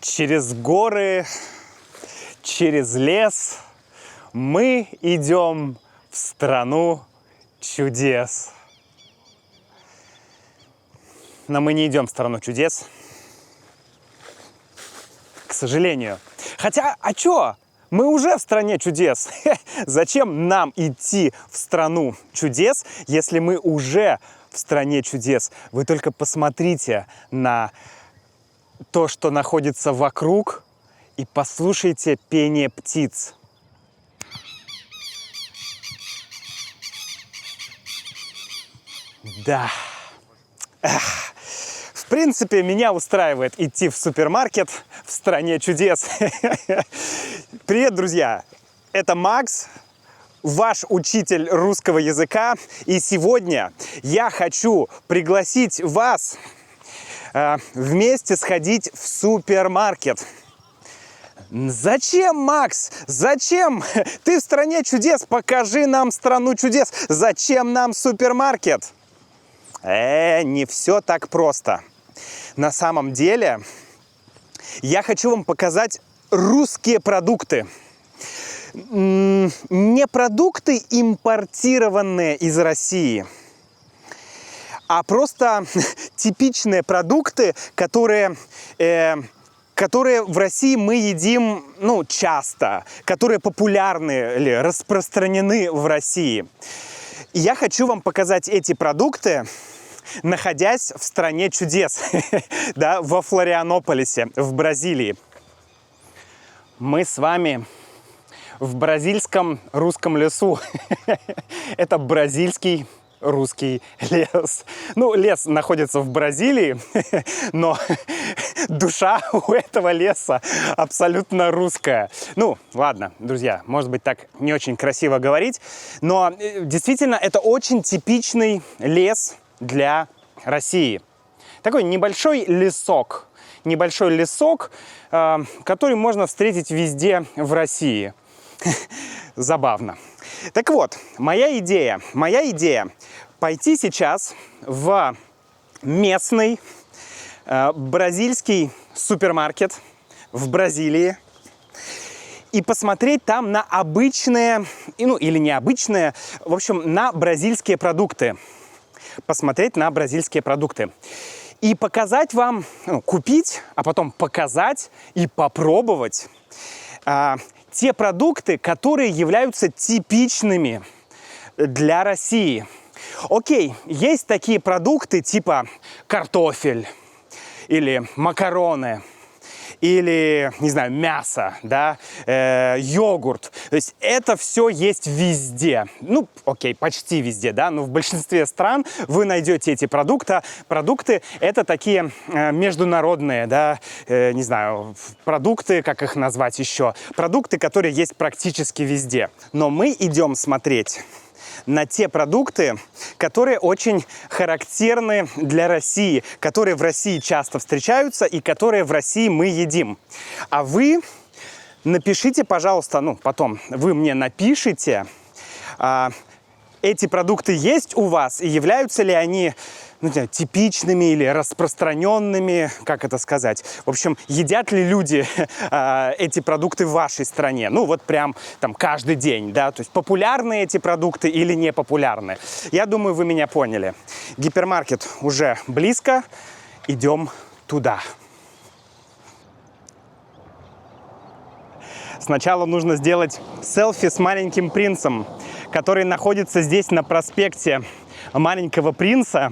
Через горы, через лес мы идем в страну чудес. Но мы не идем в страну чудес, к сожалению. Хотя, а чё? Мы уже в стране чудес. Зачем нам идти в страну чудес, если мы уже в стране чудес? Вы только посмотрите на то, что находится вокруг, и послушайте пение птиц. Да. В принципе, меня устраивает идти в супермаркет в стране чудес. Привет, друзья! Это Макс, ваш учитель русского языка. И сегодня я хочу пригласить вас вместе сходить в супермаркет. Зачем, Макс? Зачем? Ты в стране чудес, покажи нам страну чудес. Зачем нам супермаркет? Не все так просто. На самом деле, я хочу вам показать русские продукты. Не продукты, импортированные из России, а просто типичные продукты, которые в России мы едим часто, которые популярны или распространены в России. И я хочу вам показать эти продукты, находясь в стране чудес, да, во Флорианополисе, в Бразилии. Мы с вами в бразильском русском лесу. Это бразильский русский лес. Лес находится в Бразилии, но душа у этого леса абсолютно русская. Ладно, друзья, может быть, так не очень красиво говорить, но действительно это очень типичный лес для России. Такой небольшой лесок, который можно встретить везде в России. Забавно. Так вот, моя идея пойти сейчас в местный бразильский супермаркет в Бразилии и посмотреть там на обычные, или необычные, в общем, на бразильские продукты. Посмотреть на бразильские продукты. И показать вам, купить, а потом показать и попробовать те продукты, которые являются типичными для России. Окей, есть такие продукты типа картофель или макароны, или, не знаю, мясо, да, йогурт. То есть это все есть везде. Окей, почти везде, да, но в большинстве стран вы найдете эти продукты. Продукты это такие международные, да, не знаю, продукты, как их назвать еще. Продукты, которые есть практически везде. Но мы идем смотреть на те продукты, которые очень характерны для России, которые в России часто встречаются и которые в России мы едим. А вы напишите, пожалуйста, потом вы мне напишите, эти продукты есть у вас и являются ли они типичными или распространенными, как это сказать. В общем, едят ли люди эти продукты в вашей стране? Прям там каждый день, да, то есть популярны эти продукты или не популярны. Я думаю, вы меня поняли. Гипермаркет уже близко, идем туда. Сначала нужно сделать селфи с маленьким принцем, который находится здесь на проспекте Маленького принца.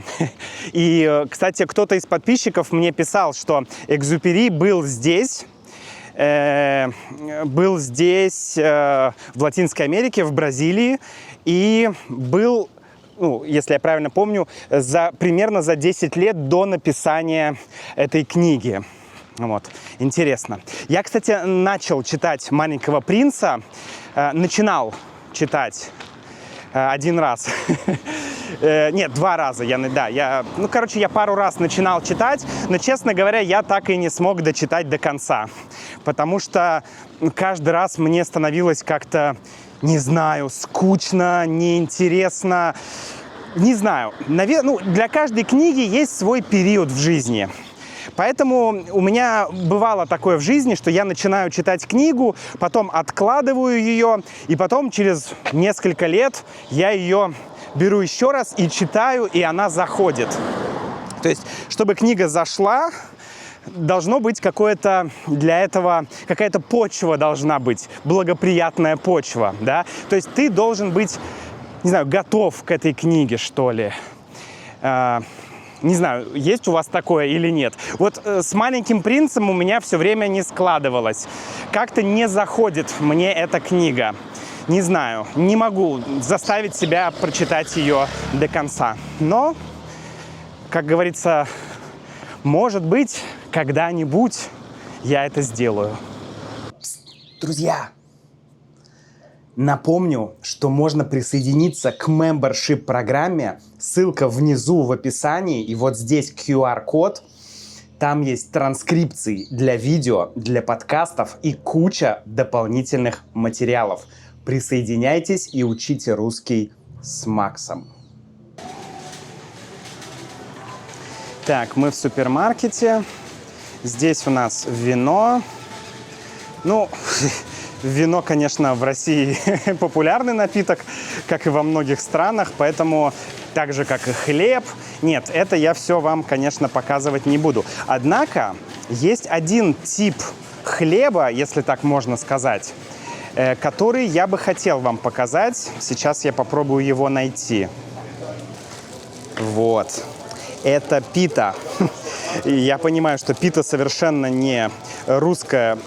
И, кстати, кто-то из подписчиков мне писал, что Экзюпери был здесь в Латинской Америке, в Бразилии, и был, если я правильно помню, примерно за 10 лет до написания этой книги. Интересно. Я, кстати, начал читать «Маленького принца», начинал читать один раз. Нет, 2 раза. Я пару раз начинал читать, но, честно говоря, я так и не смог дочитать до конца. Потому что каждый раз мне становилось как-то, не знаю, скучно, неинтересно. Не знаю. Для каждой книги есть свой период в жизни. Поэтому у меня бывало такое в жизни, что я начинаю читать книгу, потом откладываю ее, и потом через несколько лет я ее беру еще раз и читаю, и она заходит. То есть, чтобы книга зашла, должно быть какое-то для этого, какая-то почва должна быть, благоприятная почва, да? То есть ты должен быть, не знаю, готов к этой книге, что ли. Не знаю, есть у вас такое или нет. Вот с «Маленьким принцем» у меня все время не складывалось. Как-то не заходит мне эта книга. Не знаю, не могу заставить себя прочитать ее до конца. Но, как говорится, может быть, когда-нибудь я это сделаю. Друзья, напомню, что можно присоединиться к membership-программе. Ссылка внизу в описании. И вот здесь QR-код. Там есть транскрипции для видео, для подкастов и куча дополнительных материалов. Присоединяйтесь и учите русский с Максом. Так, мы в супермаркете. Здесь у нас вино. Ну, вино, конечно, в России популярный напиток, как и во многих странах, поэтому так же, как и хлеб. Нет, это я все вам, конечно, показывать не буду. Однако есть один тип хлеба, если так можно сказать, который я бы хотел вам показать. Сейчас я попробую его найти. Вот. Это пита. Я понимаю, что пита совершенно не русская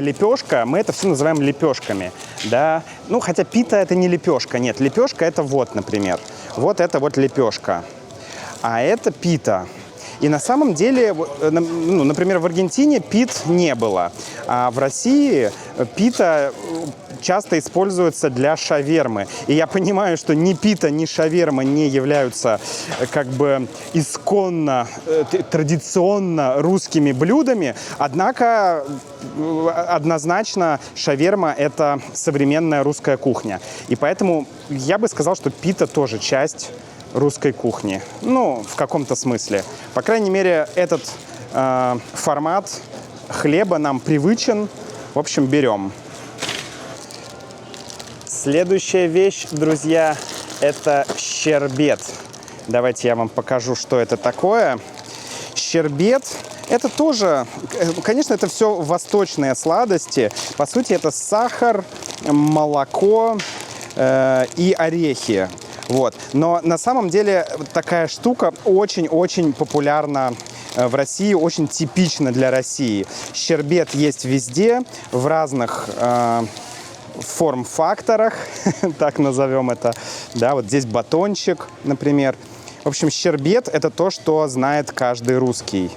лепешка. Мы это все называем лепешками. Да? Ну, хотя пита это не лепешка. Нет, лепешка это вот, например. Вот это вот лепешка. А это пита. И на самом деле, ну, например, в Аргентине пит не было. А в России пита часто используется для шавермы. И я понимаю, что ни пита, ни шаверма не являются как бы исконно, традиционно русскими блюдами. Однако однозначно шаверма – это современная русская кухня. И поэтому я бы сказал, что пита тоже часть русской кухни. Ну, в каком-то смысле. По крайней мере, этот формат хлеба нам привычен. В общем, берем. Следующая вещь, друзья, это щербет. Давайте я вам покажу, что это такое. Щербет – это тоже, конечно, это все восточные сладости. По сути, это сахар, молоко и орехи. Вот. Но на самом деле такая штука очень-очень популярна в России, очень типична для России. Щербет есть везде, в разных форм-факторах, так назовем это. Да, вот здесь батончик, например. В общем, щербет – это то, что знает каждый русский.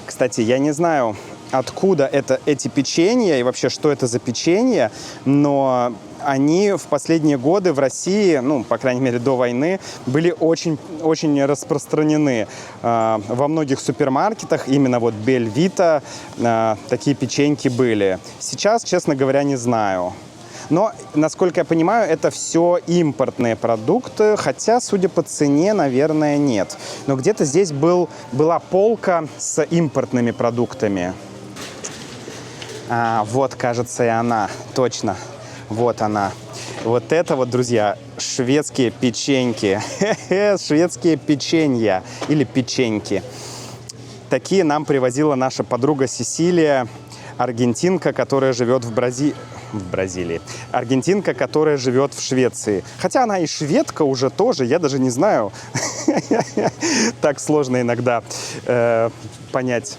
Кстати, я не знаю, откуда эти печенья и вообще, что это за печенье, но они в последние годы в России, ну, по крайней мере, до войны, были очень распространены. Во многих супермаркетах, именно вот Бель-Вита, такие печеньки были. Сейчас, честно говоря, не знаю. Но, насколько я понимаю, это все импортные продукты, хотя, судя по цене, наверное, нет. Но где-то здесь была полка с импортными продуктами. Вот, кажется, и она. Точно. Вот она. Вот это вот, друзья, шведские печеньки. Шведские печенья или печеньки. Такие нам привозила наша подруга Сесилия, аргентинка, которая живет в Бразилии. Аргентинка, которая живет в Швеции. Хотя она и шведка уже тоже, я даже не знаю. Так сложно иногда понять,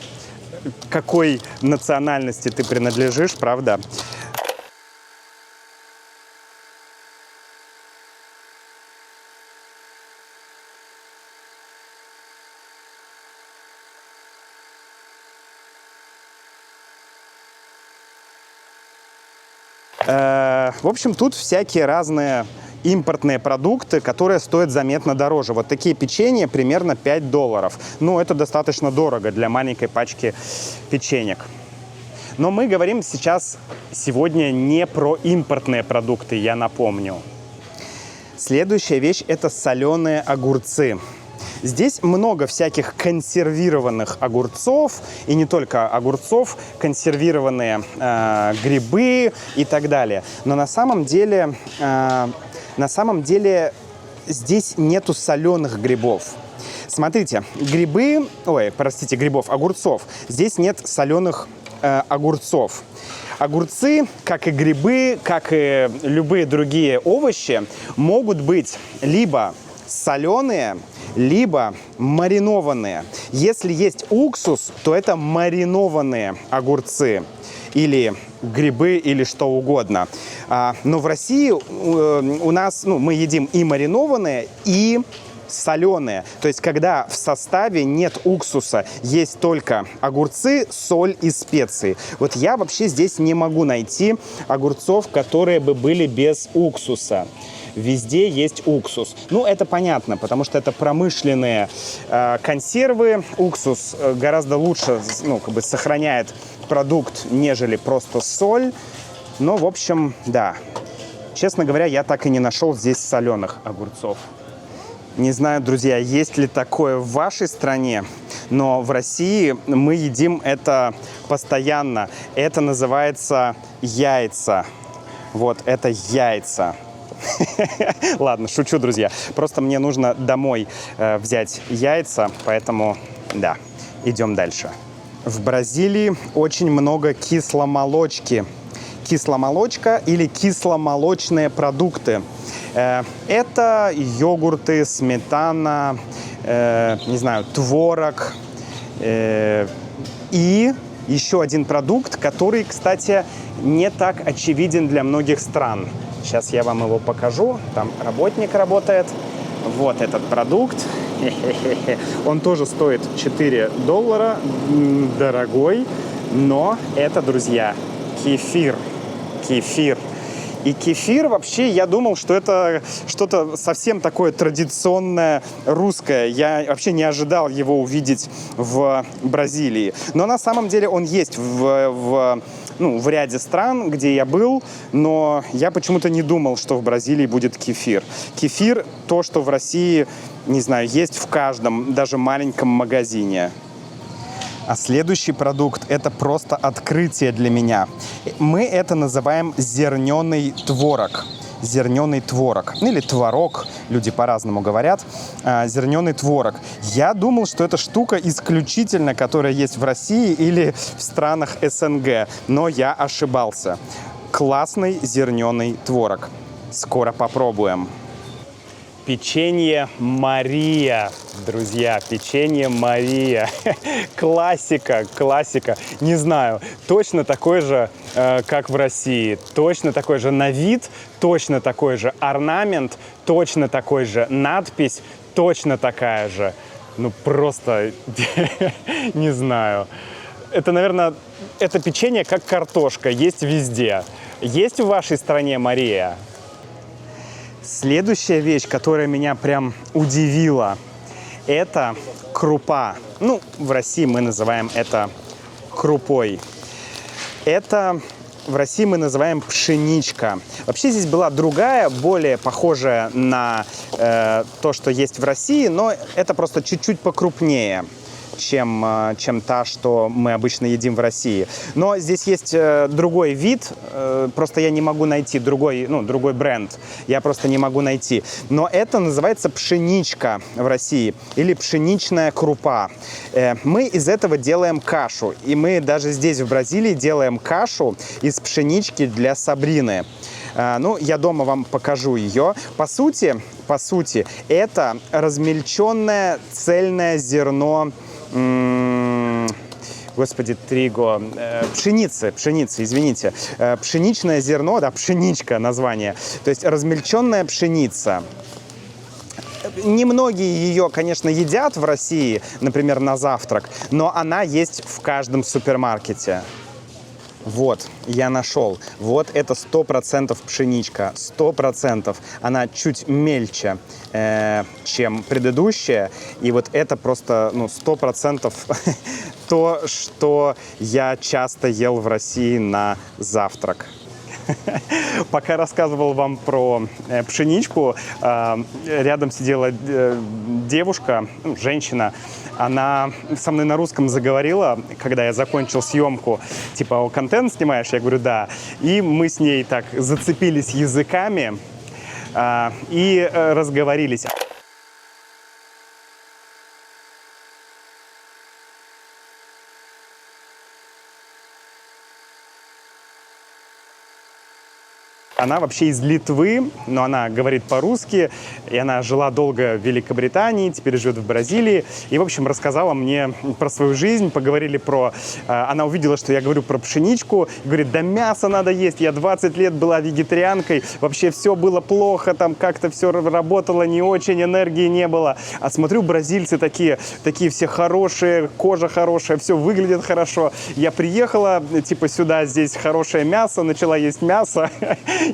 какой национальности ты принадлежишь, правда? В общем, тут всякие разные импортные продукты, которые стоят заметно дороже. Вот такие печенья примерно $5. Ну, это достаточно дорого для маленькой пачки печенек. Но мы говорим сегодня не про импортные продукты, я напомню. Следующая вещь – это соленые огурцы. Здесь много всяких консервированных огурцов, и не только огурцов, консервированные грибы и так далее. Но на самом деле здесь нету соленых грибов. Смотрите, огурцов. Здесь нет соленых огурцов. Огурцы, как и грибы, как и любые другие овощи, могут быть либо соленые, либо маринованные. Если есть уксус, то это маринованные огурцы или грибы, или что угодно. Но в России у нас, мы едим и маринованные, и соленые. То есть, когда в составе нет уксуса, есть только огурцы, соль и специи. Вот я вообще здесь не могу найти огурцов, которые бы были без уксуса. Везде есть уксус. Это понятно, потому что это промышленные консервы. Уксус гораздо лучше, сохраняет продукт, нежели просто соль. Но, в общем, да. Честно говоря, я так и не нашел здесь соленых огурцов. Не знаю, друзья, есть ли такое в вашей стране, но в России мы едим это постоянно. Это называется яйца. Вот, это яйца. Ладно, шучу, друзья. Просто мне нужно домой взять яйца, поэтому, да, идем дальше. В Бразилии очень много кисломолочки. Кисломолочка или кисломолочные продукты. Это йогурты, сметана, творог. И еще один продукт, который, кстати, не так очевиден для многих стран. Сейчас я вам его покажу. Там работник работает. Вот этот продукт. Он тоже стоит $4. Дорогой. Но это, друзья, кефир. Кефир. И кефир вообще, я думал, что это что-то совсем такое традиционное русское. Я вообще не ожидал его увидеть в Бразилии. Но на самом деле он есть в ряде стран, где я был, но я почему-то не думал, что в Бразилии будет кефир. Кефир – то, что в России, не знаю, есть в каждом, даже маленьком магазине. А следующий продукт – это просто открытие для меня. Мы это называем зерненый творог. Зерненый творог. Или творог, люди по-разному говорят. Зерненый творог. Я думал, что это штука исключительно, которая есть в России или в странах СНГ. Но я ошибался. Классный зерненый творог. Скоро попробуем. Печенье Мария, друзья, печенье Мария. Классика, классика. Не знаю, точно такой же, как в России. Точно такой же на вид, точно такой же орнамент, точно такой же надпись, точно такая же. Просто не знаю. Это, наверное, это печенье как картошка, есть везде. Есть в вашей стране Мария? Следующая вещь, которая меня прям удивила, это крупа. В России мы называем это крупой. Это в России мы называем пшеничка. Вообще здесь была другая, более похожая на то, что есть в России, но это просто чуть-чуть покрупнее, чем та, что мы обычно едим в России. Но здесь есть другой вид, просто я не могу найти другой бренд, я просто не могу найти. Но это называется пшеничка в России или пшеничная крупа. Мы из этого делаем кашу, и мы даже здесь в Бразилии делаем кашу из пшенички для Сабрины. Я дома вам покажу ее. По сути, это размельченное цельное зерно пшеницы, извините. Пшеничное зерно, да, пшеничка название. То есть размельченная пшеница. Немногие ее, конечно, едят в России, например, на завтрак, но она есть в каждом супермаркете. Вот, я нашел. Вот это 100% пшеничка. 100%. Она чуть мельче, чем предыдущая. И вот это просто, 100% то, что я часто ел в России на завтрак. Пока рассказывал вам про пшеничку, рядом сидела девушка, женщина. Она со мной на русском заговорила, когда я закончил съемку. Типа, контент снимаешь? Я говорю, да. И мы с ней так зацепились языками и разговорились. Она вообще из Литвы, но она говорит по-русски, и она жила долго в Великобритании, теперь живет в Бразилии. И, в общем, рассказала мне про свою жизнь, поговорили про... Она увидела, что я говорю про пшеничку, и говорит, да мясо надо есть, я 20 лет была вегетарианкой, вообще все было плохо, там как-то все работало не очень, энергии не было. А смотрю, бразильцы такие все хорошие, кожа хорошая, все выглядит хорошо. Я приехала, типа, сюда, здесь хорошее мясо, начала есть мясо,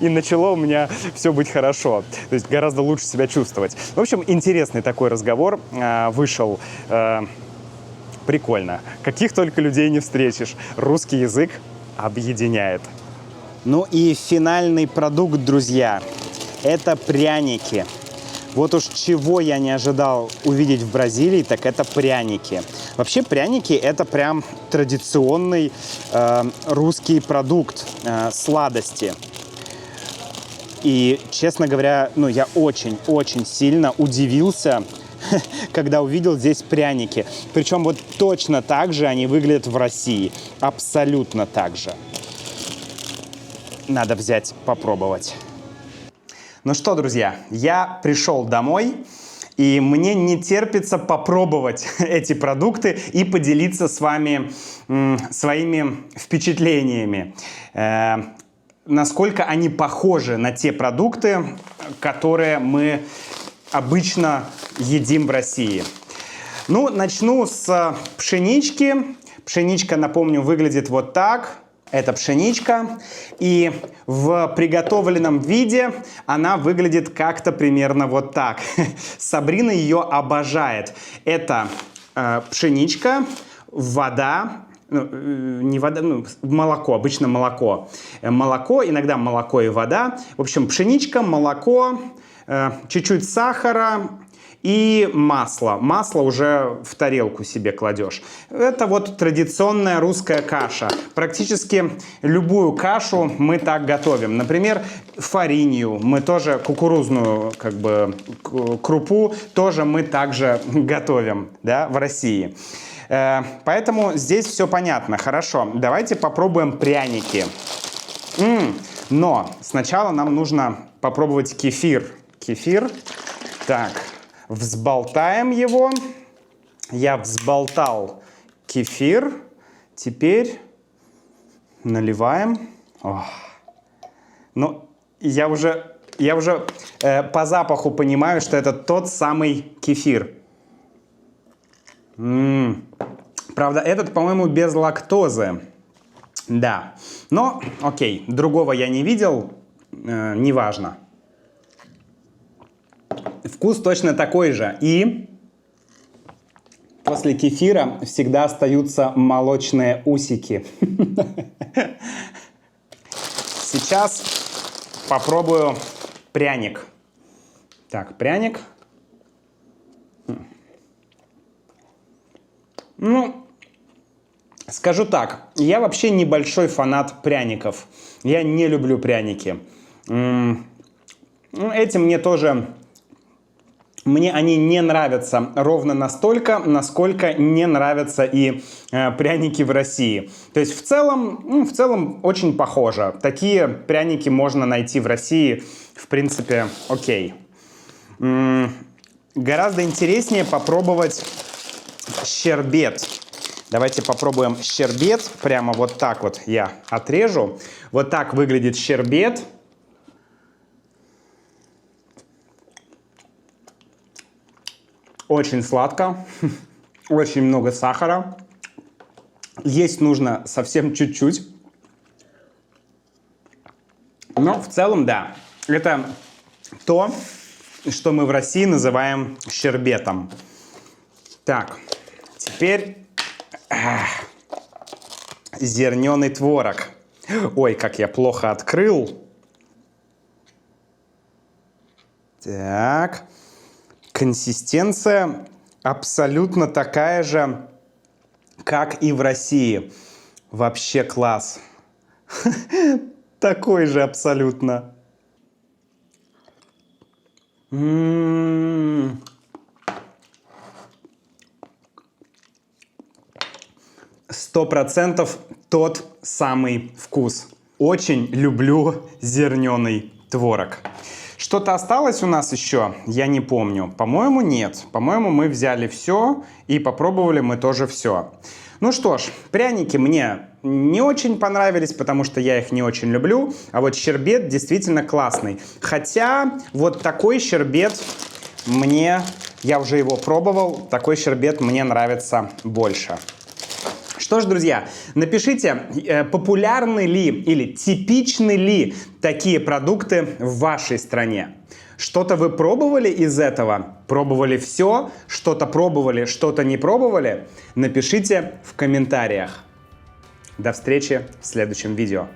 и начало у меня все быть хорошо. То есть гораздо лучше себя чувствовать. В общем, интересный такой разговор вышел. Прикольно. Каких только людей не встретишь. Русский язык объединяет. Ну и финальный продукт, друзья, это пряники. Вот уж чего я не ожидал увидеть в Бразилии, так это пряники. Вообще пряники — это прям традиционный русский продукт сладости. И, честно говоря, я очень-очень сильно удивился, когда увидел здесь пряники. Причем вот точно так же они выглядят в России. Абсолютно так же. Надо взять, попробовать. Ну что, друзья, я пришел домой, и мне не терпится попробовать эти продукты и поделиться с вами своими впечатлениями. Насколько они похожи на те продукты, которые мы обычно едим в России. Ну, начну с пшенички. Пшеничка, напомню, выглядит вот так. Это пшеничка. И в приготовленном виде она выглядит как-то примерно вот так. Сабрина ее обожает. Это пшеничка, вода. Не вода, молоко, обычно молоко. Молоко, иногда молоко и вода. В общем, пшеничка, молоко, чуть-чуть сахара и масло. Масло уже в тарелку себе кладешь. Это вот традиционная русская каша. Практически любую кашу мы так готовим. Например, фаринью, мы тоже кукурузную крупу тоже мы также готовим, да, в России. Поэтому здесь все понятно. Хорошо, давайте попробуем пряники. Но сначала нам нужно попробовать кефир. Кефир. Так, взболтаем его. Я взболтал кефир. Теперь наливаем. Ну, я уже по запаху понимаю, что это тот самый кефир. Правда, этот, по-моему, без лактозы. Да. Но, окей, другого я не видел. Неважно. Вкус точно такой же. И после кефира всегда остаются молочные усики. Сейчас попробую пряник. Так, пряник. Ну, скажу так, я вообще небольшой фанат пряников. Я не люблю пряники. Эти мне тоже... Мне они не нравятся ровно настолько, насколько не нравятся и пряники в России. То есть в целом очень похоже. Такие пряники можно найти в России, в принципе, окей. Гораздо интереснее попробовать щербет. Давайте попробуем щербет. Прямо вот так вот я отрежу. Вот так выглядит щербет. Очень сладко. Очень много сахара. Есть нужно совсем чуть-чуть. Но в целом, да. Это то, что мы в России называем щербетом. Так, теперь зерненый творог. Ой, как я плохо открыл. Так. Консистенция абсолютно такая же, как и в России. Вообще класс. Такой же абсолютно. 100% тот самый вкус. Очень люблю зерненый творог. Что-то осталось у нас еще? Я не помню. По-моему, нет. По-моему, мы взяли все и попробовали мы тоже все. Ну что ж, пряники мне не очень понравились, потому что я их не очень люблю. А вот щербет действительно классный. Хотя вот такой щербет я уже его пробовал, такой щербет мне нравится больше. Что ж, друзья, напишите, популярны ли или типичны ли такие продукты в вашей стране. Что-то вы пробовали из этого? Пробовали все? Что-то пробовали, что-то не пробовали? Напишите в комментариях. До встречи в следующем видео.